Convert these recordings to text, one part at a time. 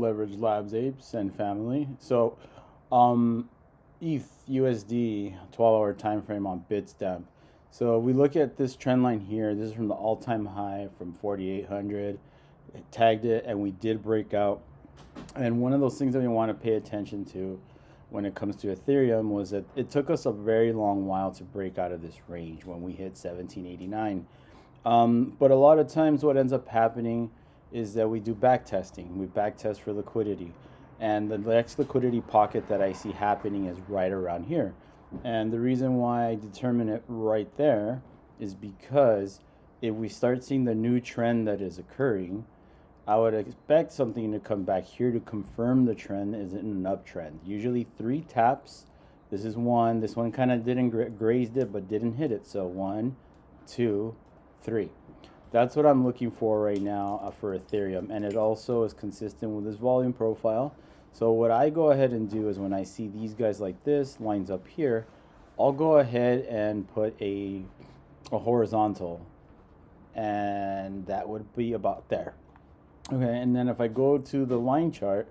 Leverage Labs apes and family. So, um, ETH USD 12-hour time frame on Bitstamp. So we look at this trend line here. This is from the all-time high from 4,800. It tagged it, and we did break out. And one of those things that we want to pay attention to when it comes to Ethereum was that it took us a very long while to break out of this range when we hit 1789. But a lot of times, what ends up happening is that we do back testing. We back test for liquidity. And the next liquidity pocket that I see happening is right around here. And the reason why I determine it right there is because if we start seeing the new trend that is occurring, I would expect something to come back here to confirm the trend is in an uptrend. Usually 3 taps. This is one. This one kind of didn't grazed it, but didn't hit it. So 1, 2, 3. That's what I'm looking for right now for Ethereum. And it also is consistent with this volume profile. So what I go ahead and do is when I see these guys like this lines up here, I'll go ahead and put a horizontal. And that would be about there. Okay, and then if I go to the line chart,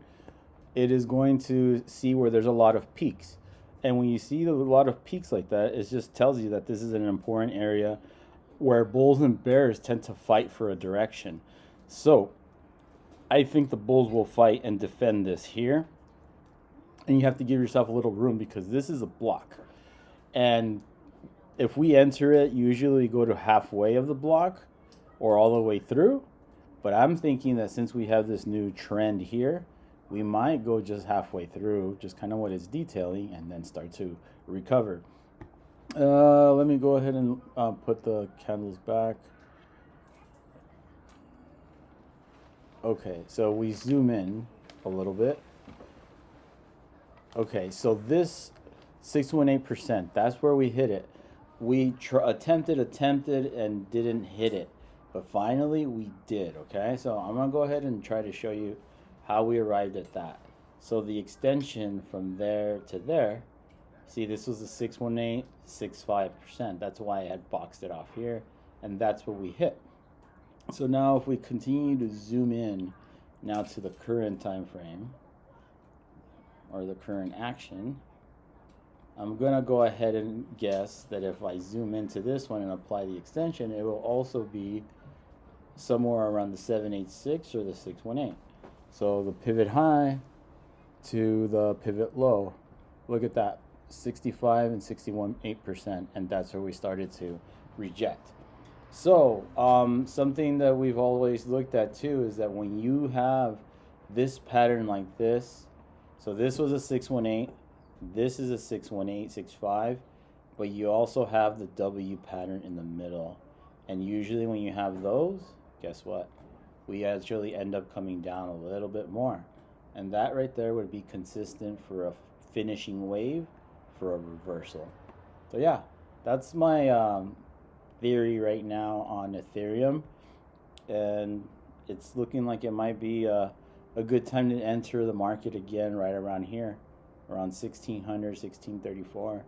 it is going to see where there's a lot of peaks. And when you see a lot of peaks like that, it just tells you that this is an important area where bulls and bears tend to fight for a direction. So I think the bulls will fight and defend this here. And you have to give yourself a little room because this is a block. And if we enter it, usually we go to halfway of the block or all the way through. But I'm thinking that since we have this new trend here, we might go just halfway through, just kind of what it's detailing, and then start to recover. Let me go ahead and put the candles back. Okay, so we zoom in a little bit. Okay, so this 618%, that's where we hit it. We attempted and didn't hit it. But finally we did, okay? So I'm gonna go ahead and try to show you how we arrived at that. So the extension from there to there, see this was a 618, 65%. That's why I had boxed it off here, and that's what we hit. So now if we continue to zoom in now to the current time frame, or the current action, I'm gonna go ahead and guess that if I zoom into this one and apply the extension, it will also be somewhere around the 786 or the 618. So the pivot high to the pivot low, look at that, 65 and 61.8%, and that's where we started to reject. So something that we've always looked at too is that when you have this pattern like this, so this was a 618, this is a 618, 65, but you also have the W pattern in the middle. And usually when you have those, guess what? We actually end up coming down a little bit more. And that right there would be consistent for a finishing wave for a reversal. So yeah, that's my theory right now on Ethereum. And it's looking like it might be a good time to enter the market again right around here, around 1600, 1634.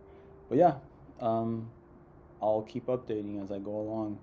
But yeah, I'll keep updating as I go along.